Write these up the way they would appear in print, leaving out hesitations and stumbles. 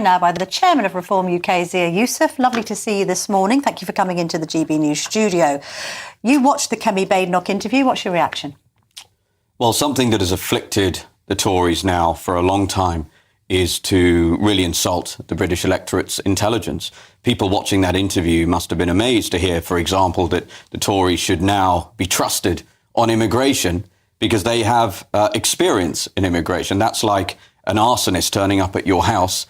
joined now by the Chairman of Reform UK, Zia Yusuf. Lovely to see you this morning. Thank you for coming into the GB News studio. You watched the Kemi Badenoch interview. What's your reaction? Well, something that has afflicted the Tories now for a long time is to really insult the British electorate's intelligence. People watching that interview must have been amazed to hear, for example, that the Tories should now be trusted on immigration because they have experience in immigration. That's like an arsonist turning up at your house,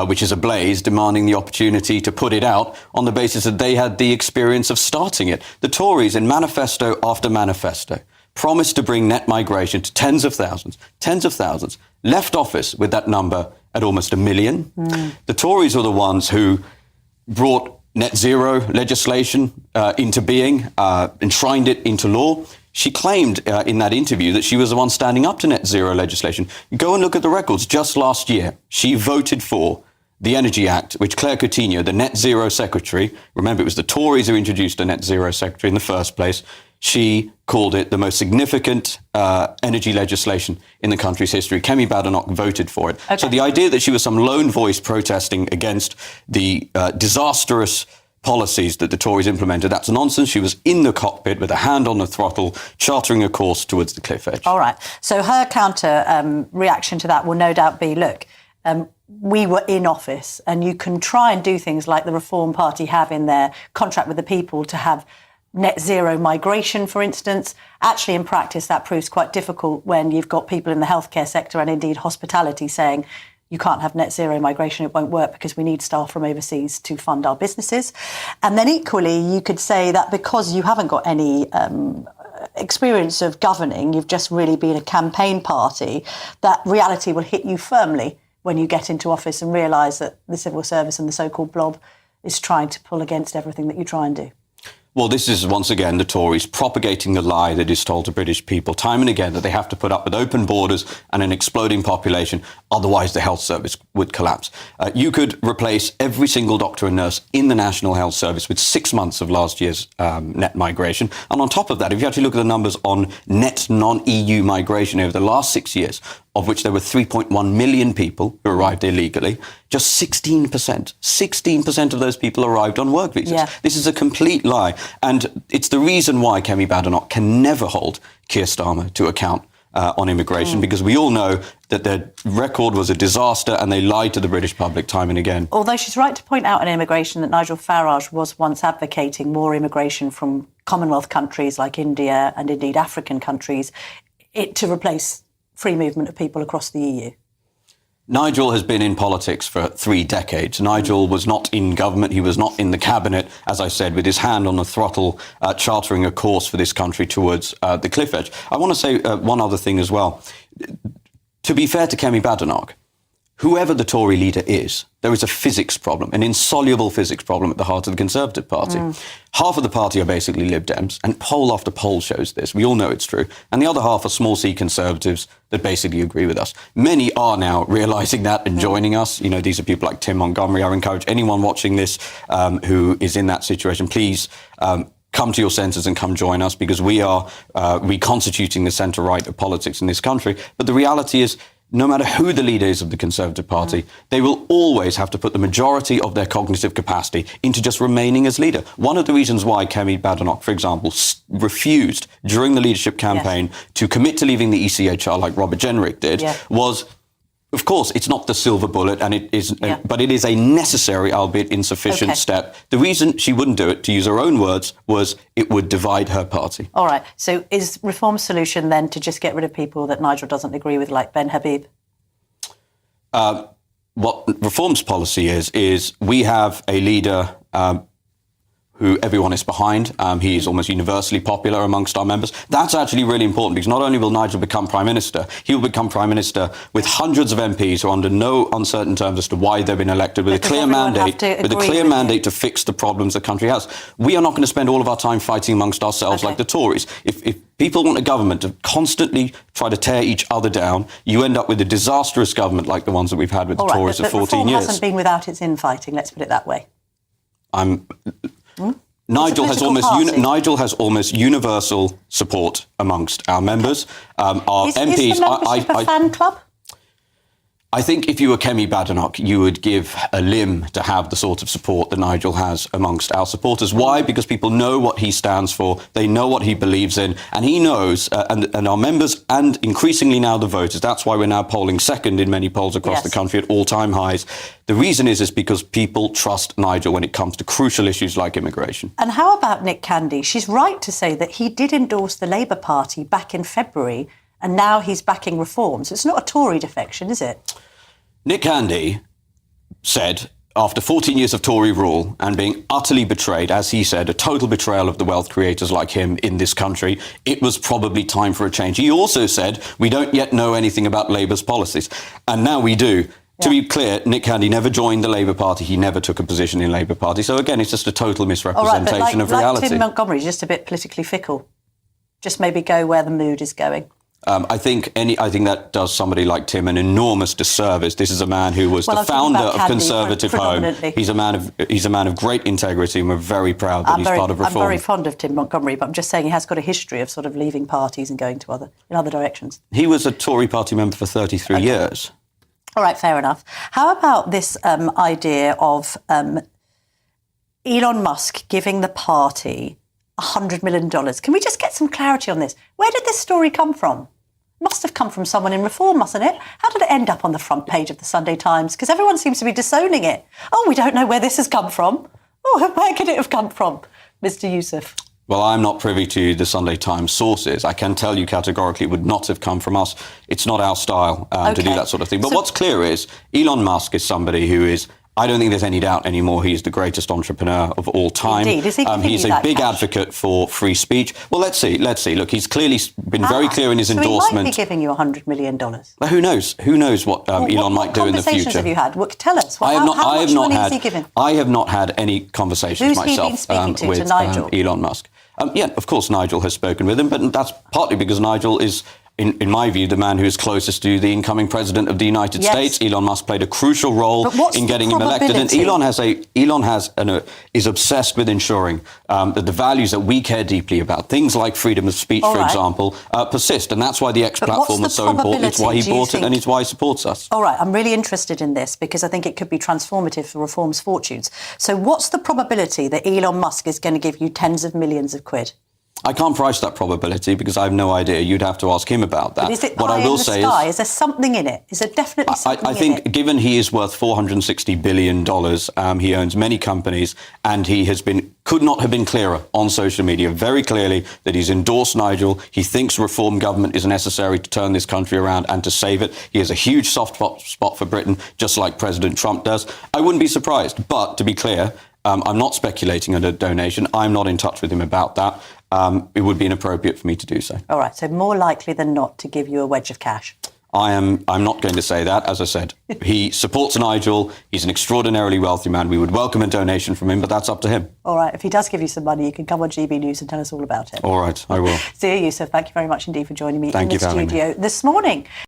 which is ablaze, demanding the opportunity to put it out on the basis that they had the experience of starting it. The Tories, in manifesto after manifesto, promised to bring net migration to tens of thousands, left office with that number at almost 1 million. The Tories were the ones who brought net zero legislation into being, enshrined it into law. She claimed in that interview that she was the one standing up to net zero legislation. Go and look at the records. Just last year, she voted for the Energy Act, which Claire Coutinho, the net zero secretary, remember it was the Tories who introduced a net zero secretary in the first place, she called it the most significant energy legislation in the country's history. Kemi Badenoch voted for it. Okay. So the idea that she was some lone voice protesting against the disastrous policies that the Tories implemented, that's nonsense. She was in the cockpit with a hand on the throttle, chartering a course towards the cliff edge. All right. So her counter reaction to that will no doubt be, look, we were in office and you can try and do things like the Reform Party have in their contract with the people to have net zero migration, for instance. Actually, in practice, that proves quite difficult when you've got people in the healthcare sector and indeed hospitality saying, you can't have net zero migration, it won't work because we need staff from overseas to fund our businesses. And then equally, you could say that because you haven't got any experience of governing, you've just really been a campaign party, that reality will hit you firmly when you get into office and realise that the civil service and the so-called blob is trying to pull against everything that you try and do. Well, this is once again the Tories propagating the lie that is told to British people time and again that they have to put up with open borders and an exploding population, otherwise the health service would collapse. You could replace every single doctor and nurse in the National Health Service with 6 months of last year's net migration. And on top of that, if you actually look at the numbers on net non-EU migration over the last 6 years, of which there were 3.1 million people who arrived illegally, just 16% of those people arrived on work visas. Yeah. This is a complete lie. And it's the reason why Kemi Badenoch can never hold Keir Starmer to account on immigration, because we all know that their record was a disaster and they lied to the British public time and again. Although she's right to point out on immigration that Nigel Farage was once advocating more immigration from Commonwealth countries like India and indeed African countries to replace free movement of people across the EU. Nigel has been in politics for 3 decades. Nigel was not in government. He was not in the cabinet, as I said, with his hand on the throttle, chartering a course for this country towards the cliff edge. I want to say one other thing as well. To be fair to Kemi Badenoch, whoever the Tory leader is, there is a physics problem, an insoluble physics problem at the heart of the Conservative Party. Half of the party are basically Lib Dems, and poll after poll shows this. We all know it's true. And the other half are small C Conservatives that basically agree with us. Many are now realising that and joining us. You know, these are people like Tim Montgomery. I encourage anyone watching this who is in that situation, please come to your senses and come join us, because we are reconstituting the centre-right of politics in this country. But the reality is, no matter who the leader is of the Conservative Party, they will always have to put the majority of their cognitive capacity into just remaining as leader. One of the reasons why Kemi Badenoch, for example, refused during the leadership campaign to commit to leaving the ECHR like Robert Jenrick did was, of course, it's not the silver bullet, and it is, but it is a necessary, albeit insufficient, step. The reason she wouldn't do it, to use her own words, was it would divide her party. All right. So is Reform's solution then to just get rid of people that Nigel doesn't agree with, like Ben Habib? What Reform's policy is we have a leader who everyone is behind. He is almost universally popular amongst our members. That's actually really important, because not only will Nigel become Prime Minister, he will become Prime Minister with hundreds of MPs who are under no uncertain terms as to why they've been elected, with a clear mandate to fix the problems the country has. We are not going to spend all of our time fighting amongst ourselves like the Tories. If people want a government to constantly try to tear each other down, you end up with a disastrous government like the ones that we've had with the Tories for 14 years. Reform hasn't been without its infighting, let's put it that way. Nigel has almost universal support amongst our members. Our MPs. Is the membership a fan club? I think if you were Kemi Badenoch, you would give a limb to have the sort of support that Nigel has amongst our supporters. Why? Because people know what he stands for. They know what he believes in. And he knows, and our members and increasingly now the voters, that's why we're now polling second in many polls across the country at all-time highs. The reason is because people trust Nigel when it comes to crucial issues like immigration. And how about Nick Candy? She's right to say that he did endorse the Labour Party back in February, and now he's backing reforms. It's not a Tory defection, is it? Nick Candy said, after 14 years of Tory rule and being utterly betrayed, as he said, a total betrayal of the wealth creators like him in this country, it was probably time for a change. He also said, we don't yet know anything about Labour's policies. And now we do. Yeah. To be clear, Nick Candy never joined the Labour Party. He never took a position in Labour Party. So again, it's just a total misrepresentation of reality. Tim Montgomery, just a bit politically fickle. Just maybe go where the mood is going. I think that does somebody like Tim an enormous disservice. This is a man who was the founder of Conservative Home. He's a man of great integrity, and we're very proud that he's part of Reform. I'm very fond of Tim Montgomery, but I'm just saying he has got a history of sort of leaving parties and going to other directions. He was a Tory party member for 33 years. All right, fair enough. How about this idea of Elon Musk giving the party $100 million? Can we just get some clarity on this? Where did this story come from? Must have come from someone in Reform, mustn't it? How did it end up on the front page of the Sunday Times? Because everyone seems to be disowning it. Oh, we don't know where this has come from. Oh, where could it have come from, Mr. Yusuf? Well, I'm not privy to the Sunday Times sources. I can tell you categorically it would not have come from us. It's not our style to do that sort of thing. But what's clear is Elon Musk is somebody who is, I don't think there's any doubt anymore, he's the greatest entrepreneur of all time. Indeed. Is he he's a big advocate for free speech. Well, let's see. Look, he's clearly been very clear in his endorsement. He might be giving you $100 million. Well, who knows? Who knows what Elon might do in the future? What conversations have you had? Tell us. How much money is he giving? I have not had any conversations myself with Nigel? Elon Musk. Yeah, of course, Nigel has spoken with him, but that's partly because Nigel is, in my view, the man who is closest to the incoming president of the United States. Elon Musk played a crucial role in getting him elected, and Elon is obsessed with ensuring that the values that we care deeply about, things like freedom of speech, for example, persist, and that's why the X platform is so important. It's why he bought it, and it's why he supports us. All right, I'm really interested in this because I think it could be transformative for Reform's fortunes. So, what's the probability that Elon Musk is going to give you tens of millions of quid? I can't price that probability because I have no idea. You'd have to ask him about that. But is it pie in the sky? Is there something in it? Is there definitely something in it? I think given he is worth $460 billion, he owns many companies, and he could not have been clearer on social media very clearly that he's endorsed Nigel. He thinks reform government is necessary to turn this country around and to save it. He has a huge soft spot for Britain, just like President Trump does. I wouldn't be surprised. But to be clear, I'm not speculating on a donation. I'm not in touch with him about that. It would be inappropriate for me to do so. All right, so more likely than not to give you a wedge of cash. I'm not going to say that. As I said, he supports Nigel. He's an extraordinarily wealthy man. We would welcome a donation from him, but that's up to him. All right, if he does give you some money, you can come on GB News and tell us all about it. All right, I will. Zia Yusuf, thank you very much indeed for joining me in the studio Thank you for having me. this morning.